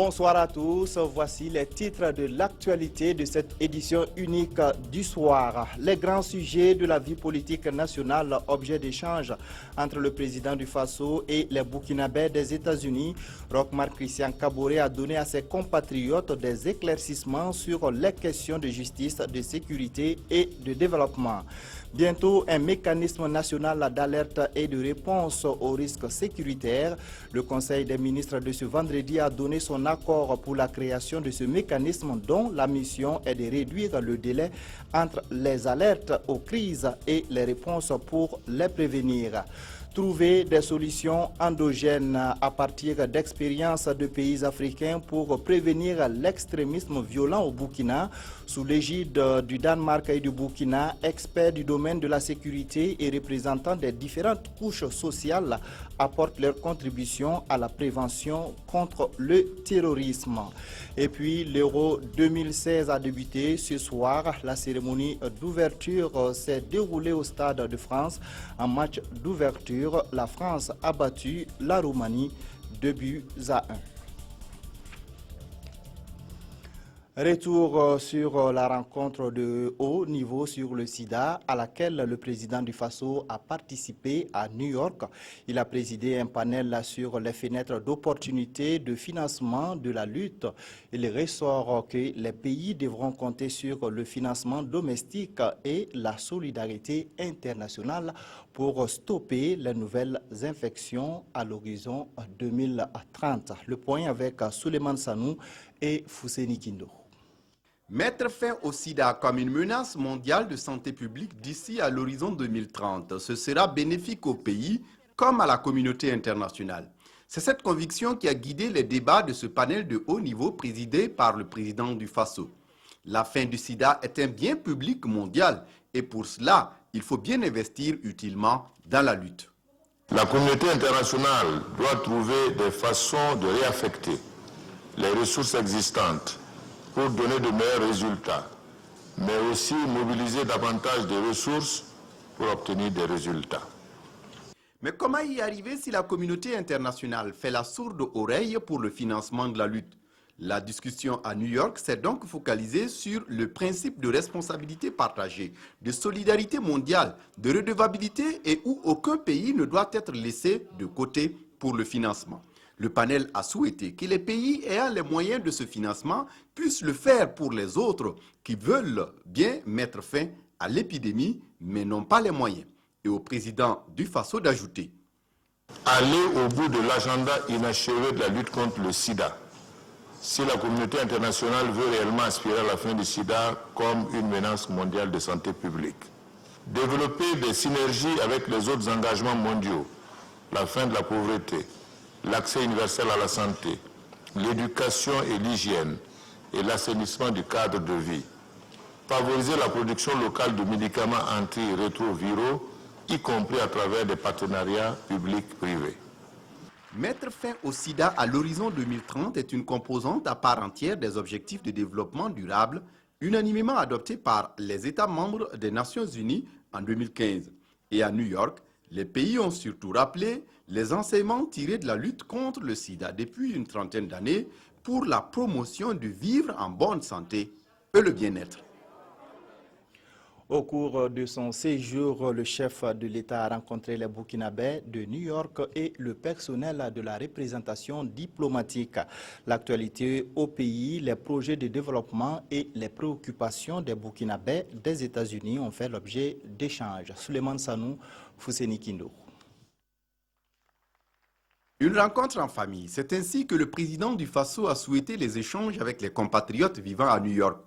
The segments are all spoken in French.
Bonsoir à tous, voici les titres de l'actualité de cette édition unique du soir. Les grands sujets de la vie politique nationale, objet d'échange entre le président du Faso et les Burkinabés des États-Unis. Roch-Marc Christian Kaboré a donné à ses compatriotes des éclaircissements sur les questions de justice, de sécurité et de développement. Bientôt, un mécanisme national d'alerte et de réponse aux risques sécuritaires. Le Conseil des ministres de ce vendredi a donné son accord pour la création de ce mécanisme dont la mission est de réduire le délai entre les alertes aux crises et les réponses pour les prévenir. Trouver des solutions endogènes à partir d'expériences de pays africains pour prévenir l'extrémisme violent au Burkina. Sous l'égide du Danemark et du Burkina, experts du domaine de la sécurité et représentants des différentes couches sociales apportent leur contribution à la prévention contre le terrorisme. Et puis l'Euro 2016 a débuté ce soir. La cérémonie d'ouverture s'est déroulée au Stade de France. En match d'ouverture, la France a battu la Roumanie 2-1. Retour sur la rencontre de haut niveau sur le sida à laquelle le président du Faso a participé à New York. Il a présidé un panel sur les fenêtres d'opportunité de financement de la lutte. Il ressort que les pays devront compter sur le financement domestique et la solidarité internationale pour stopper les nouvelles infections à l'horizon 2030. Le point avec Souleymane Sanou et Fousseni Kindo. Mettre fin au sida comme une menace mondiale de santé publique d'ici à l'horizon 2030, ce sera bénéfique au pays comme à la communauté internationale. C'est cette conviction qui a guidé les débats de ce panel de haut niveau présidé par le président du Faso. La fin du sida est un bien public mondial et pour cela, il faut bien investir utilement dans la lutte. La communauté internationale doit trouver des façons de réaffecter les ressources existantes pour donner de meilleurs résultats, mais aussi mobiliser davantage de ressources pour obtenir des résultats. Mais comment y arriver si la communauté internationale fait la sourde oreille pour le financement de la lutte? La discussion à New York s'est donc focalisée sur le principe de responsabilité partagée, de solidarité mondiale, de redevabilité et où aucun pays ne doit être laissé de côté pour le financement. Le panel a souhaité que les pays ayant les moyens de ce financement puissent le faire pour les autres qui veulent bien mettre fin à l'épidémie, mais n'ont pas les moyens. Et au président du Faso d'ajouter: aller au bout de l'agenda inachevé de la lutte contre le sida. Si la communauté internationale veut réellement aspirer à la fin du sida comme une menace mondiale de santé publique. Développer des synergies avec les autres engagements mondiaux, la fin de la pauvreté, l'accès universel à la santé, l'éducation et l'hygiène et l'assainissement du cadre de vie. Favoriser la production locale de médicaments antirétroviraux, y compris à travers des partenariats publics-privés. Mettre fin au sida à l'horizon 2030 est une composante à part entière des objectifs de développement durable unanimement adoptés par les États membres des Nations Unies en 2015. Et à New York, les pays ont surtout rappelé les enseignements tirés de la lutte contre le sida depuis une trentaine d'années pour la promotion du vivre en bonne santé et le bien-être. Au cours de son séjour, le chef de l'État a rencontré les Burkinabés de New York et le personnel de la représentation diplomatique. L'actualité au pays, les projets de développement et les préoccupations des Burkinabés des États-Unis ont fait l'objet d'échanges. Souleymane Sanou, Fousseni Kindo. Une rencontre en famille, c'est ainsi que le président du Faso a souhaité les échanges avec les compatriotes vivant à New York.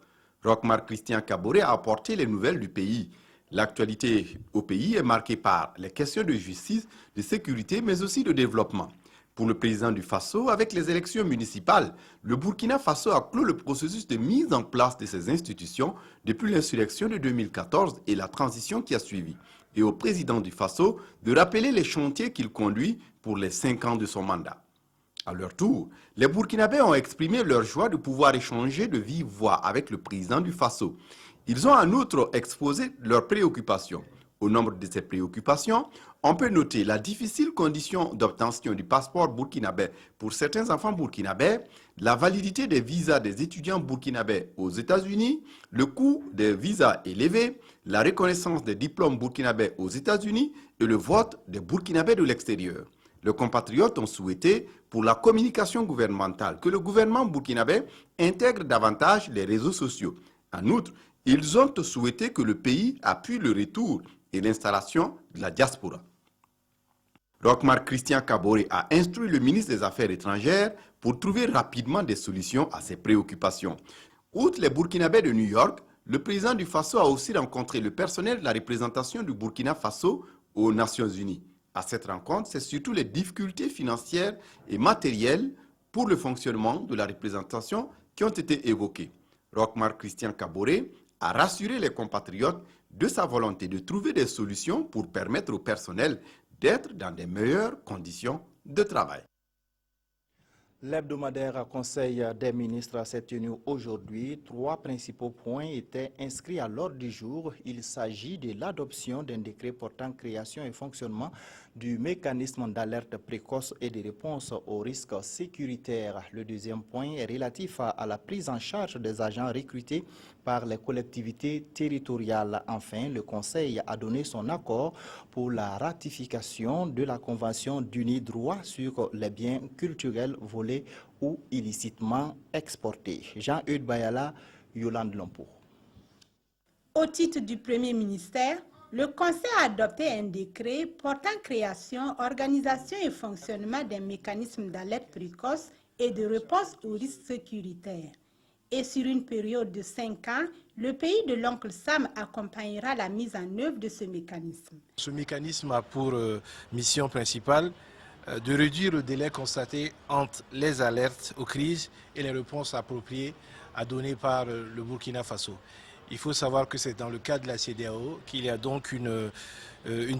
Roch-Marc Christian Kaboré a apporté les nouvelles du pays. L'actualité au pays est marquée par les questions de justice, de sécurité, mais aussi de développement. Pour le président du Faso, avec les élections municipales, le Burkina Faso a clos le processus de mise en place de ses institutions depuis l'insurrection de 2014 et la transition qui a suivi. Et au président du Faso de rappeler les chantiers qu'il conduit pour les 5 ans de son mandat. À leur tour, les Burkinabés ont exprimé leur joie de pouvoir échanger de vive voix avec le président du Faso. Ils ont en outre exposé leurs préoccupations. Au nombre de ces préoccupations, On peut noter la difficile condition d'obtention du passeport burkinabé pour certains enfants burkinabés, la validité des visas des étudiants burkinabés aux États-Unis, le coût des visas élevés, la reconnaissance des diplômes burkinabés aux États-Unis et le vote des burkinabés de l'extérieur. Les compatriotes ont souhaité, pour la communication gouvernementale, que le gouvernement burkinabé intègre davantage les réseaux sociaux. En outre, ils ont souhaité que le pays appuie le retour et l'installation de la diaspora. Roch-Marc Christian Kaboré a instruit le ministre des Affaires étrangères pour trouver rapidement des solutions à ses préoccupations. Outre les Burkinabés de New York, le président du Faso a aussi rencontré le personnel de la représentation du Burkina Faso aux Nations Unies. À cette rencontre, c'est surtout les difficultés financières et matérielles pour le fonctionnement de la représentation qui ont été évoquées. Roch-Marc Christian Kaboré a rassuré les compatriotes de sa volonté de trouver des solutions pour permettre au personnel d'être dans de meilleures conditions de travail. L'hebdomadaire Conseil des ministres s'est tenu aujourd'hui. 3 principaux points étaient inscrits à l'ordre du jour. Il s'agit de l'adoption d'un décret portant création et fonctionnement du mécanisme d'alerte précoce et de réponse aux risques sécuritaires. Le deuxième point est relatif à la prise en charge des agents recrutés par les collectivités territoriales. Enfin, le Conseil a donné son accord pour la ratification de la Convention d'Uni-Droit sur les biens culturels volés ou illicitement exportés. Jean-Eudes Bayala, Yolande Lompo. Au titre du Premier ministère, le Conseil a adopté un décret portant création, organisation et fonctionnement d'un mécanisme d'alerte précoce et de réponse aux risques sécuritaires. Et sur une période de 5 ans, le pays de l'oncle Sam accompagnera la mise en œuvre de ce mécanisme. Ce mécanisme a pour mission principale de réduire le délai constaté entre les alertes aux crises et les réponses appropriées à donner par le Burkina Faso. Il faut savoir que c'est dans le cadre de la CEDEAO qu'il y a donc une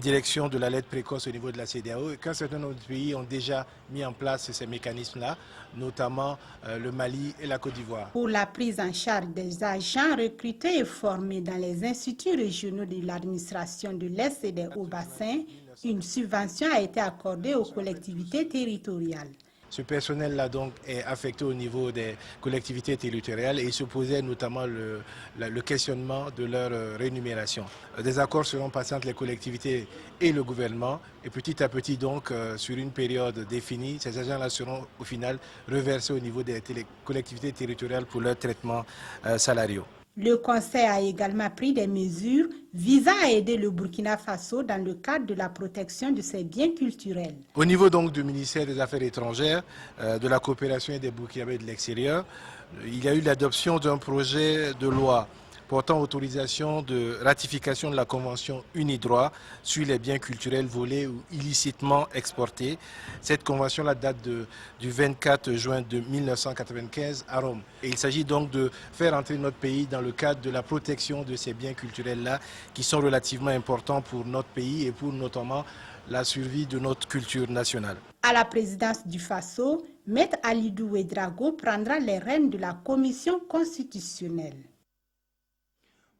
direction de l'alerte précoce au niveau de la CEDEAO et qu'un certain nombre de pays ont déjà mis en place ces mécanismes-là, notamment le Mali et la Côte d'Ivoire. Pour la prise en charge des agents recrutés et formés dans les instituts régionaux de l'administration de l'Est et des Hauts-Bassins, une subvention a été accordée aux collectivités territoriales. Ce personnel-là donc est affecté au niveau des collectivités territoriales et il se posait notamment le questionnement de leur rémunération. Des accords seront passés entre les collectivités et le gouvernement et petit à petit donc sur une période définie, ces agents-là seront au final reversés au niveau des collectivités territoriales pour leur traitement salariaux. Le Conseil a également pris des mesures visant à aider le Burkina Faso dans le cadre de la protection de ses biens culturels. Au niveau donc du ministère des Affaires étrangères, de la coopération et des Burkinabés de l'extérieur, il y a eu l'adoption d'un projet de loi portant autorisation de ratification de la Convention Uni-Droit sur les biens culturels volés ou illicitement exportés. Cette convention-là date du 24 juin de 1995 à Rome. Et il s'agit donc de faire entrer notre pays dans le cadre de la protection de ces biens culturels-là qui sont relativement importants pour notre pays et pour notamment la survie de notre culture nationale. À la présidence du Faso, M. Alidou Ouedraogo prendra les rênes de la commission constitutionnelle.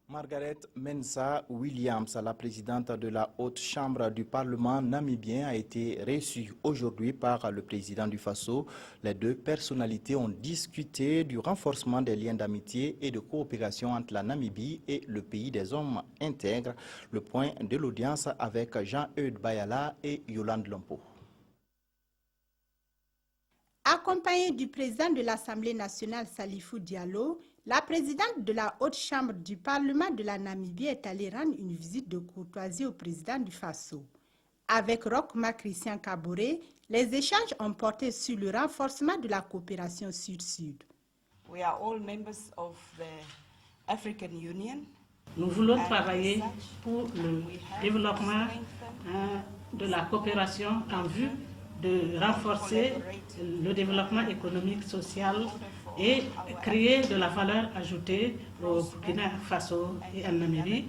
Margaret Mensah Williams, la présidente de la Haute Chambre du Parlement namibien, a été reçue aujourd'hui par le président du Faso. Les deux personnalités ont discuté du renforcement des liens d'amitié et de coopération entre la Namibie et le pays des hommes intègres. Le point de l'audience avec Jean-Eudes Bayala et Yolande Lompo. Accompagnée du président de l'Assemblée nationale Salifou Diallo, la présidente de la Haute Chambre du Parlement de la Namibie est allée rendre une visite de courtoisie au président du Faso. Avec Roch-Marc Christian Kaboré, les échanges ont porté sur le renforcement de la coopération sud-sud. We are all members of the African Union. Nous voulons travailler pour le développement de la coopération en vue de renforcer le développement économique, social et créer de la valeur ajoutée au Burkina Faso et en Namibie.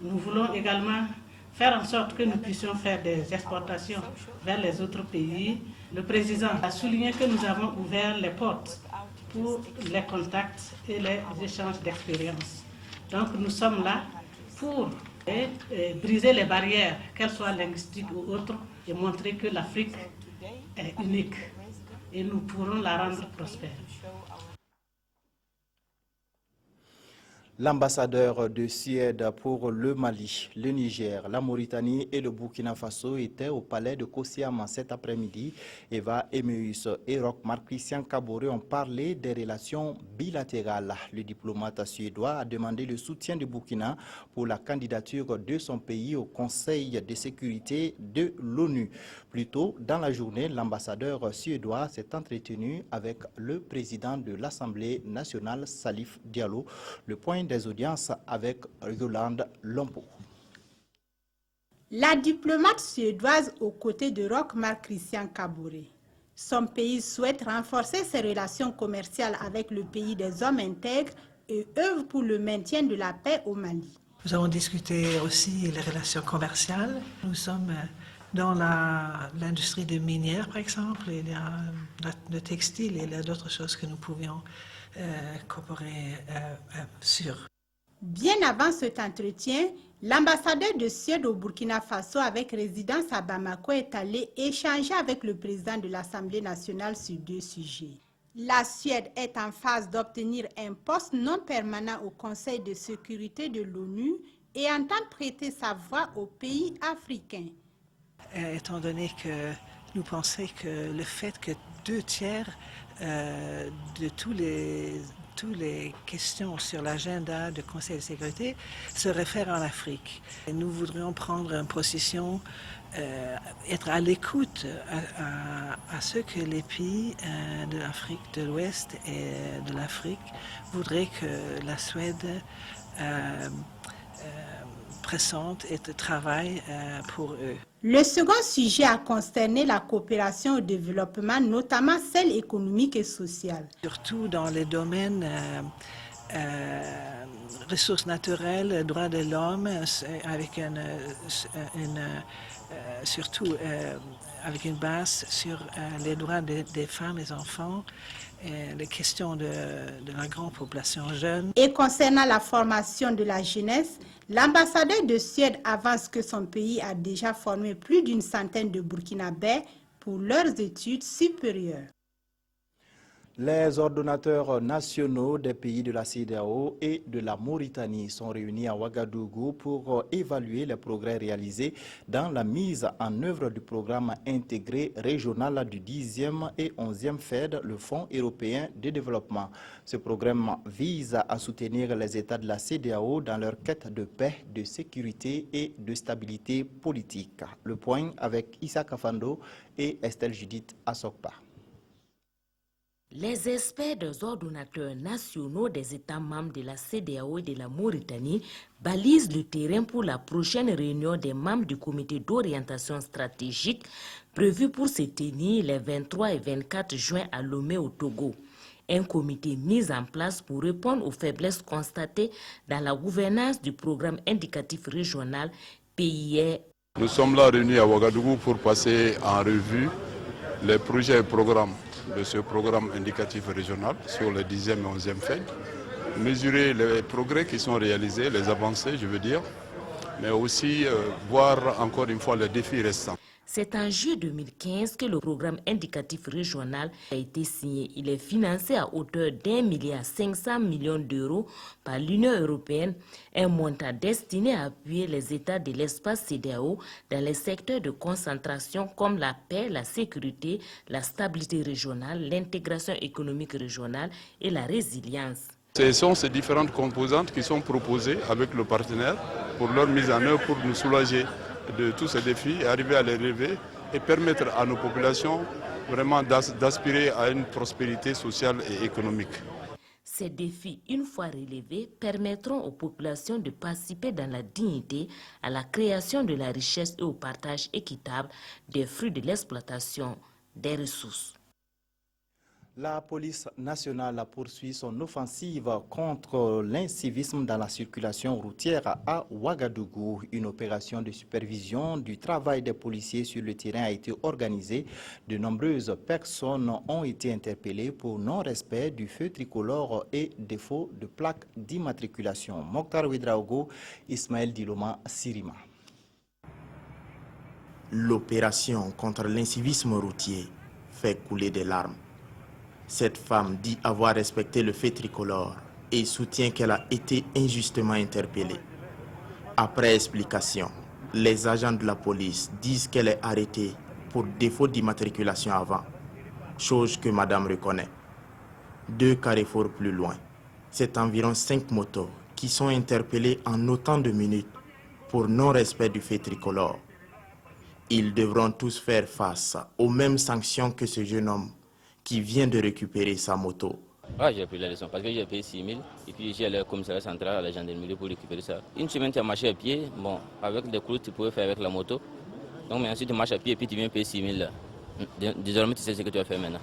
Nous voulons également faire en sorte que nous puissions faire des exportations vers les autres pays. Le président a souligné que nous avons ouvert les portes pour les contacts et les échanges d'expériences. Donc nous sommes là pour Et briser les barrières, qu'elles soient linguistiques ou autres, et montrer que l'Afrique est unique et nous pourrons la rendre prospère. L'ambassadeur de Suède pour le Mali, le Niger, la Mauritanie et le Burkina Faso étaient au palais de Kosiam cet après-midi. Eva Emeus et Roch-Marc Christian Kaboré ont parlé des relations bilatérales. Le diplomate suédois a demandé le soutien du Burkina pour la candidature de son pays au Conseil de sécurité de l'ONU. Plus tôt dans la journée, l'ambassadeur suédois s'est entretenu avec le président de l'Assemblée nationale, Salif Diallo. Le point des audiences avec Yolande Lompo. La diplomate suédoise aux côtés de Roch-Marc Christian Kaboré. Son pays souhaite renforcer ses relations commerciales avec le pays des hommes intègres et œuvre pour le maintien de la paix au Mali. Nous avons discuté aussi les relations commerciales. Nous sommes dans l'industrie de minière, par exemple, il y a le textile et il y a d'autres choses que nous pouvions coopérer sur. Bien avant cet entretien, l'ambassadeur de Suède au Burkina Faso avec résidence à Bamako est allé échanger avec le président de l'Assemblée nationale sur 2 sujets. La Suède est en phase d'obtenir un poste non permanent au Conseil de sécurité de l'ONU et entend prêter sa voix aux pays africains. Étant donné que nous pensons que le fait que 2/3 de toutes les questions sur l'agenda du Conseil de sécurité se réfèrent en Afrique. Et nous voudrions prendre une position, être à l'écoute à ce que les pays de l'Afrique de l'Ouest et de l'Afrique voudraient que la Suède présente et travaille pour eux. Le second sujet a concerné la coopération au développement, notamment celle économique et sociale. Surtout dans les domaines ressources naturelles, droits de l'homme, avec surtout avec une base sur les droits des femmes et des enfants, les questions de la grande population jeune. Et concernant la formation de la jeunesse, l'ambassadeur de Suède avance que son pays a déjà formé plus d'une centaine de Burkinabés pour leurs études supérieures. Les ordonnateurs nationaux des pays de la CEDEAO et de la Mauritanie sont réunis à Ouagadougou pour évaluer les progrès réalisés dans la mise en œuvre du programme intégré régional du 10e et 11e FED, le Fonds européen de développement. Ce programme vise à soutenir les États de la CEDEAO dans leur quête de paix, de sécurité et de stabilité politique. Le point avec Issa Kafando et Estelle Judith Assokpa. Les experts des ordonnateurs nationaux des États membres de la CEDEAO et de la Mauritanie balisent le terrain pour la prochaine réunion des membres du comité d'orientation stratégique prévue pour se tenir les 23 et 24 juin à Lomé au Togo. Un comité mis en place pour répondre aux faiblesses constatées dans la gouvernance du programme indicatif régional PIR. Nous sommes là réunis à Ouagadougou pour passer en revue les projets et programmes de ce programme indicatif régional sur le 10e et 11e FED, mesurer les progrès qui sont réalisés, les avancées je veux dire, mais aussi voir encore une fois les défis restants. C'est en juillet 2015 que le programme indicatif régional a été signé. Il est financé à hauteur d'1,5 milliard d'euros par l'Union européenne, un montant destiné à appuyer les États de l'espace CEDEAO dans les secteurs de concentration comme la paix, la sécurité, la stabilité régionale, l'intégration économique régionale et la résilience. Ce sont ces différentes composantes qui sont proposées avec le partenaire pour leur mise en œuvre, pour nous soulager de tous ces défis, arriver à les relever et permettre à nos populations vraiment d'aspirer à une prospérité sociale et économique. Ces défis, une fois relevés, permettront aux populations de participer dans la dignité à la création de la richesse et au partage équitable des fruits de l'exploitation des ressources. La police nationale poursuit son offensive contre l'incivisme dans la circulation routière à Ouagadougou. Une opération de supervision du travail des policiers sur le terrain a été organisée. De nombreuses personnes ont été interpellées pour non-respect du feu tricolore et défaut de plaque d'immatriculation. Mokhtar Ouedraogo, Ismaël Diloma, Sirima. L'opération contre l'incivisme routier fait couler des larmes. Cette femme dit avoir respecté le fait tricolore et soutient qu'elle a été injustement interpellée. Après explication, les agents de la police disent qu'elle est arrêtée pour défaut d'immatriculation avant, chose que madame reconnaît. 2 carrefours plus loin, c'est environ 5 motos qui sont interpellées en autant de minutes pour non-respect du fait tricolore. Ils devront tous faire face aux mêmes sanctions que ce jeune homme qui vient de récupérer sa moto. Ah, j'ai pris la leçon parce que j'ai payé 6 000 et puis j'ai allé au commissariat central à la gendarmerie pour récupérer ça. Une semaine tu as marché à pied, bon, avec des clous tu pouvais faire avec la moto. Donc mais ensuite tu marches à pied et puis tu viens payer 6 000 là. Désormais tu sais ce que tu vas faire maintenant.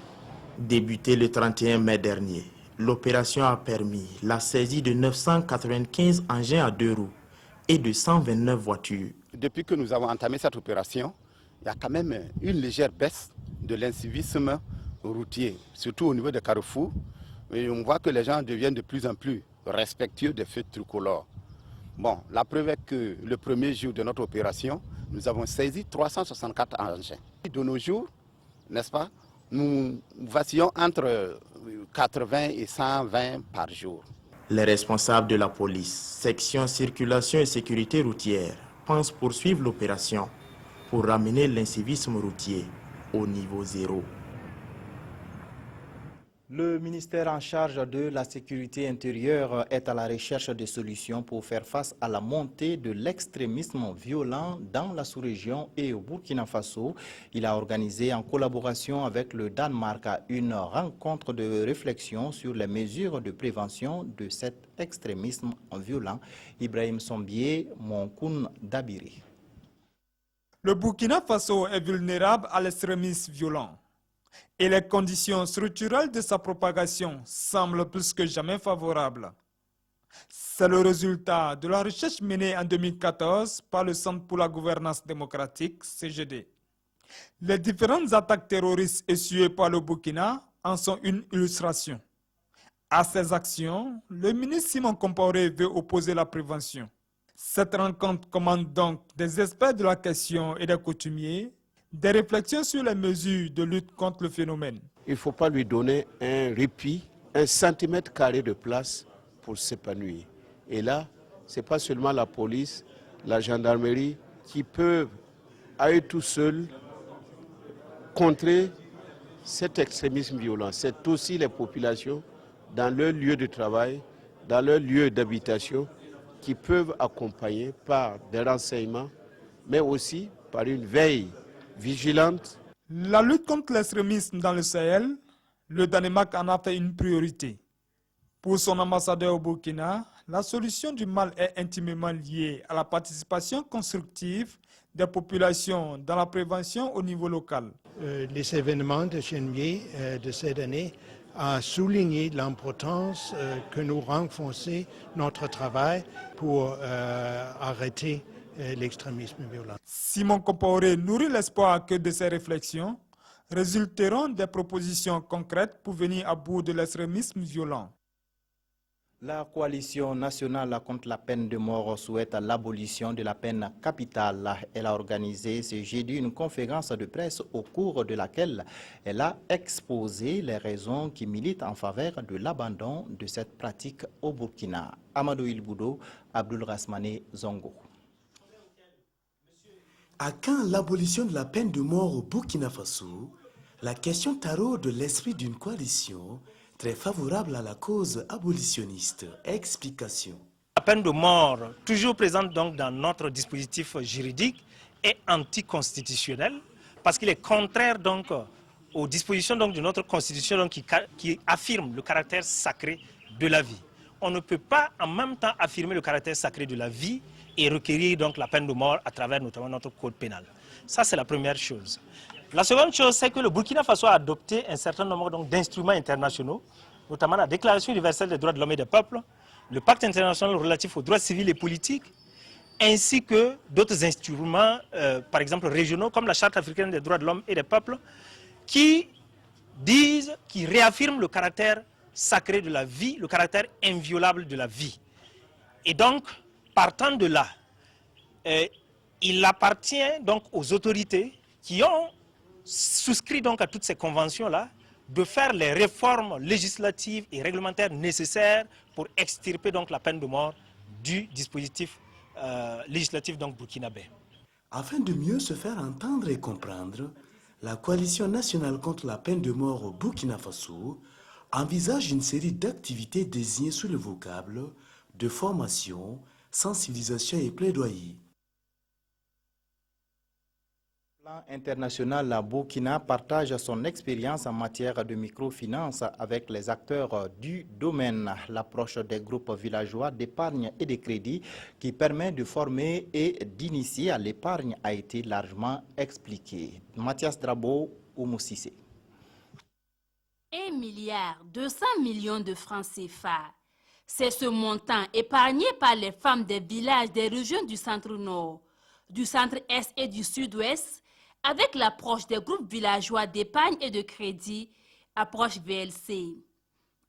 Débuté le 31 mai dernier, l'opération a permis la saisie de 995 engins à 2 roues et de 129 voitures. Depuis que nous avons entamé cette opération, il y a quand même une légère baisse de l'incivisme routier, surtout au niveau des carrefours. Et on voit que les gens deviennent de plus en plus respectueux des feux tricolores. Bon, la preuve est que le premier jour de notre opération, nous avons saisi 364 engins. De nos jours, n'est-ce pas, nous vacillons entre 80 et 120 par jour. Les responsables de la police, section circulation et sécurité routière, pensent poursuivre l'opération pour ramener l'incivisme routier au niveau 0. Le ministère en charge de la sécurité intérieure est à la recherche de solutions pour faire face à la montée de l'extrémisme violent dans la sous-région et au Burkina Faso. Il a organisé en collaboration avec le Danemark une rencontre de réflexion sur les mesures de prévention de cet extrémisme violent. Ibrahim Sombier, Monkoun Dabiri. Le Burkina Faso est vulnérable à l'extrémisme violent. Et les conditions structurelles de sa propagation semblent plus que jamais favorables. C'est le résultat de la recherche menée en 2014 par le Centre pour la gouvernance démocratique, CGD. Les différentes attaques terroristes essuyées par le Burkina en sont une illustration. À ces actions, le ministre Simon Compaoré veut opposer la prévention. Cette rencontre commande donc des experts de la question et des coutumiers des réflexions sur les mesures de lutte contre le phénomène. Il ne faut pas lui donner un répit, 1 centimètre carré de place pour s'épanouir. Et là, ce n'est pas seulement la police, la gendarmerie qui peuvent, à eux tout seuls, contrer cet extrémisme violent. C'est aussi les populations, dans leur lieu de travail, dans leur lieu d'habitation, qui peuvent accompagner par des renseignements, mais aussi par une veille vigilante. La lutte contre l'extrémisme dans le Sahel, le Danemark en a fait une priorité. Pour son ambassadeur au Burkina, la solution du mal est intimement liée à la participation constructive des populations dans la prévention au niveau local. Les événements de janvier de cette année ont souligné l'importance que nous renforcions notre travail pour arrêter l'extrémisme violent. Simon Compaoré nourrit l'espoir que de ces réflexions résulteront des propositions concrètes pour venir à bout de l'extrémisme violent. La coalition nationale contre la peine de mort souhaite l'abolition de la peine capitale. Elle a organisé ce jeudi une conférence de presse au cours de laquelle elle a exposé les raisons qui militent en faveur de l'abandon de cette pratique au Burkina. Amadou Ilboudo, Abdul Rasmane Zongo. À quand l'abolition de la peine de mort au Burkina Faso? La question taraude de l'esprit d'une coalition très favorable à la cause abolitionniste. Explication. La peine de mort, toujours présente donc dans notre dispositif juridique, est anticonstitutionnelle parce qu'il est contraire donc aux dispositions donc de notre constitution donc, qui affirme le caractère sacré de la vie. On ne peut pas en même temps affirmer le caractère sacré de la vie et requérir donc la peine de mort à travers notamment notre code pénal. Ça, c'est la première chose. La seconde chose, c'est que le Burkina Faso a adopté un certain nombre d'instruments internationaux, notamment la Déclaration universelle des droits de l'homme et des peuples, le Pacte international relatif aux droits civils et politiques, ainsi que d'autres instruments, par exemple régionaux, comme la Charte africaine des droits de l'homme et des peuples, qui réaffirment le caractère sacré de la vie, le caractère inviolable de la vie. Et donc, partant de là, il appartient donc aux autorités qui ont souscrit donc à toutes ces conventions-là de faire les réformes législatives et réglementaires nécessaires pour extirper donc la peine de mort du dispositif législatif donc burkinabé. Afin de mieux se faire entendre et comprendre, la Coalition nationale contre la peine de mort au Burkina Faso envisage une série d'activités désignées sous le vocable de formation, sensibilisation et plaidoyer. International, la Burkina partage son expérience en matière de microfinance avec les acteurs du domaine. L'approche des groupes villageois d'épargne et de crédit qui permet de former et d'initier à l'épargne a été largement expliquée. Mathias Drabo ou Moussissé. 1,2 milliard de francs CFA. C'est ce montant épargné par les femmes des villages des régions du centre-nord, du centre-est et du sud-ouest, avec l'approche des groupes villageois d'épargne et de crédit, approche VLC.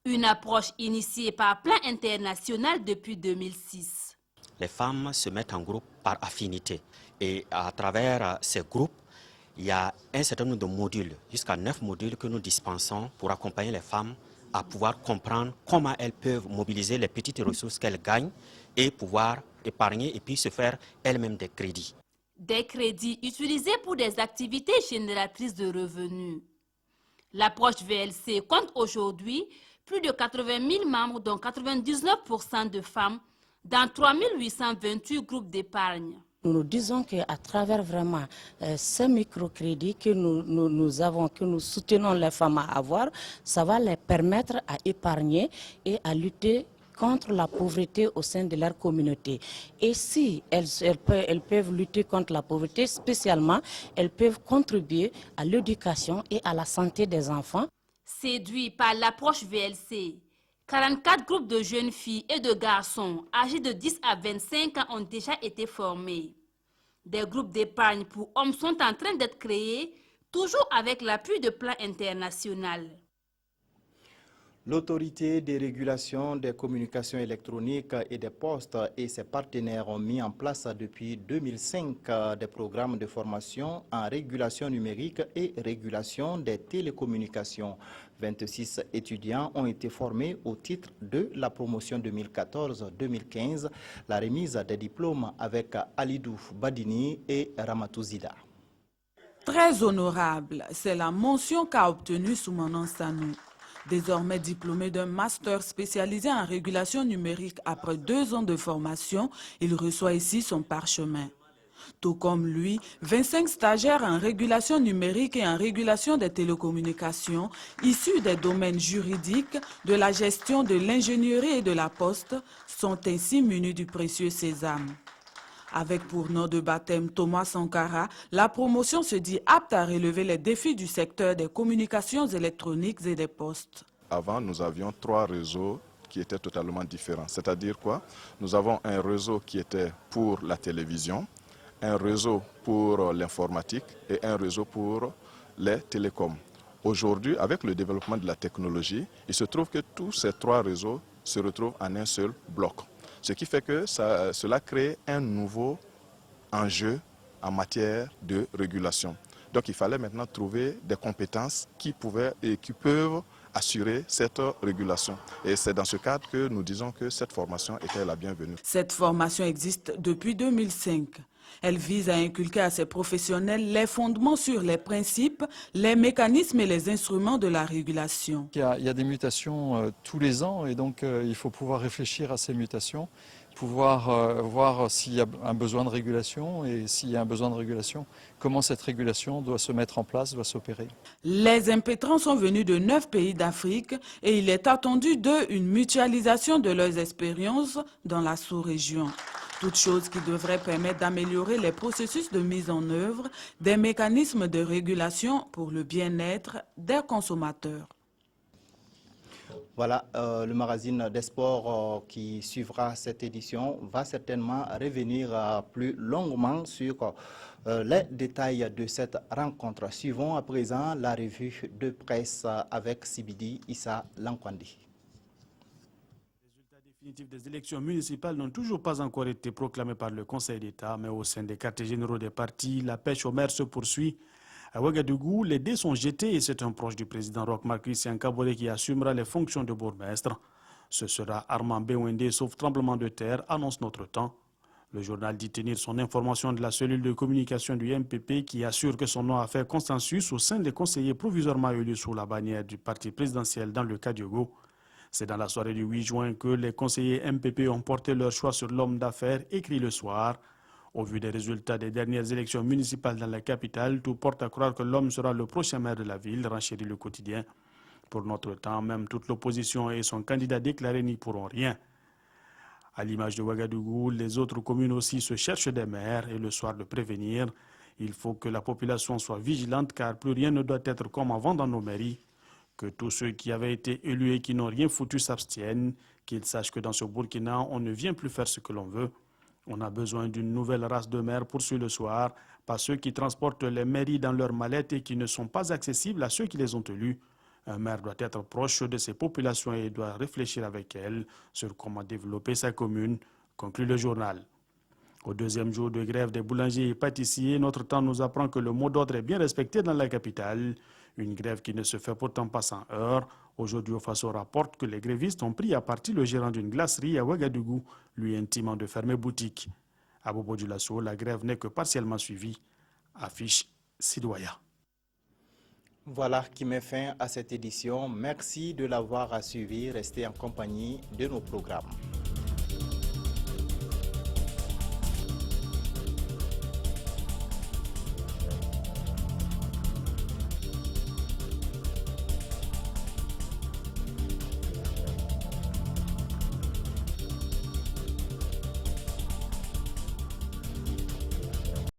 Une approche initiée par Plan International depuis 2006. Les femmes se mettent en groupe par affinité et à travers ces groupes, il y a un certain nombre de modules, jusqu'à 9 modules que nous dispensons pour accompagner les femmes à pouvoir comprendre comment elles peuvent mobiliser les petites ressources qu'elles gagnent et pouvoir épargner et puis se faire elles-mêmes des crédits. Des crédits utilisés pour des activités génératrices de revenus. L'approche VLC compte aujourd'hui plus de 80 000 membres, dont 99% de femmes, dans 3 828 groupes d'épargne. Nous disons qu'à travers vraiment ces microcrédits que nous soutenons les femmes à avoir, ça va les permettre à épargner et à lutter contre la pauvreté au sein de leur communauté. Et si elles peuvent lutter contre la pauvreté, spécialement, elles peuvent contribuer à l'éducation et à la santé des enfants. Séduits par l'approche VLC, 44 groupes de jeunes filles et de garçons âgés de 10 à 25 ans ont déjà été formés. Des groupes d'épargne pour hommes sont en train d'être créés, toujours avec l'appui de Plan International. L'autorité de régulation des communications électroniques et des postes et ses partenaires ont mis en place depuis 2005 des programmes de formation en régulation numérique et régulation des télécommunications. 26 étudiants ont été formés au titre de la promotion 2014-2015, la remise des diplômes avec Alidou Badini et Ramatou Zida. Très honorable, c'est la mention qu'a obtenue Soumanon Sanou. Désormais diplômé d'un master spécialisé en régulation numérique après 2 ans de formation, il reçoit ici son parchemin. Tout comme lui, 25 stagiaires en régulation numérique et en régulation des télécommunications, issus des domaines juridiques, de la gestion de l'ingénierie et de la poste, sont ainsi munis du précieux sésame. Avec pour nom de baptême Thomas Sankara, la promotion se dit apte à relever les défis du secteur des communications électroniques et des postes. Avant, nous avions 3 réseaux qui étaient totalement différents. C'est-à-dire quoi? Nous avons un réseau qui était pour la télévision, un réseau pour l'informatique et un réseau pour les télécoms. Aujourd'hui, avec le développement de la technologie, il se trouve que tous ces 3 réseaux se retrouvent en un seul bloc. Ce qui fait que cela crée un nouveau enjeu en matière de régulation. Donc il fallait maintenant trouver des compétences qui peuvent assurer cette régulation. Et c'est dans ce cadre que nous disons que cette formation était la bienvenue. Cette formation existe depuis 2005. Elle vise à inculquer à ces professionnels les fondements sur les principes, les mécanismes et les instruments de la régulation. Il y a des mutations tous les ans et donc il faut pouvoir réfléchir à ces mutations, pouvoir voir s'il y a un besoin de régulation et s'il y a un besoin de régulation, comment cette régulation doit se mettre en place, doit s'opérer. Les impétrants sont venus de 9 pays d'Afrique et il est attendu d'eux une mutualisation de leurs expériences dans la sous-région. Toute chose qui devrait permettre d'améliorer les processus de mise en œuvre des mécanismes de régulation pour le bien-être des consommateurs. Voilà, le magazine des sports qui suivra cette édition va certainement revenir plus longuement sur les détails de cette rencontre. Suivons à présent la revue de presse avec Sibidi Issa Lankwandi. Les résultats définitifs des élections municipales n'ont toujours pas encore été proclamés par le Conseil d'État, mais au sein des quartiers généraux des partis, la pêche au maire se poursuit. À Ouagadougou, les dés sont jetés et c'est un proche du président Roch-Marc Christian Kaboré qui assumera les fonctions de bourgmestre. Ce sera Armand Bewende, sauf tremblement de terre, annonce Notre Temps. Le journal dit tenir son information de la cellule de communication du MPP qui assure que son nom a fait consensus au sein des conseillers provisoirement élus sous la bannière du parti présidentiel dans le cas Diogo. C'est dans la soirée du 8 juin que les conseillers MPP ont porté leur choix sur l'homme d'affaires écrit le soir. Au vu des résultats des dernières élections municipales dans la capitale, tout porte à croire que l'homme sera le prochain maire de la ville, renchérit le quotidien. Pour Notre Temps, même toute l'opposition et son candidat déclaré n'y pourront rien. À l'image de Ouagadougou, les autres communes aussi se cherchent des maires et le soir de prévenir. Il faut que la population soit vigilante car plus rien ne doit être comme avant dans nos mairies. Que tous ceux qui avaient été élus et qui n'ont rien foutu s'abstiennent, qu'ils sachent que dans ce Burkina, on ne vient plus faire ce que l'on veut. On a besoin d'une nouvelle race de maires poursuit le soir, pas ceux qui transportent les mairies dans leurs mallettes et qui ne sont pas accessibles à ceux qui les ont élus. Un maire doit être proche de ses populations et doit réfléchir avec elles sur comment développer sa commune, conclut le journal. Au deuxième jour de grève des boulangers et pâtissiers, Notre Temps nous apprend que le mot d'ordre est bien respecté dans la capitale. Une grève qui ne se fait pourtant pas sans heurts. Aujourd'hui, Faso rapporte que les grévistes ont pris à partie le gérant d'une glacerie à Ouagadougou, lui intimant de fermer boutique. À Bobo du Lasso, la grève n'est que partiellement suivie. Affiche Sidoya. Voilà qui met fin à cette édition. Merci de l'avoir suivi. Restez en compagnie de nos programmes.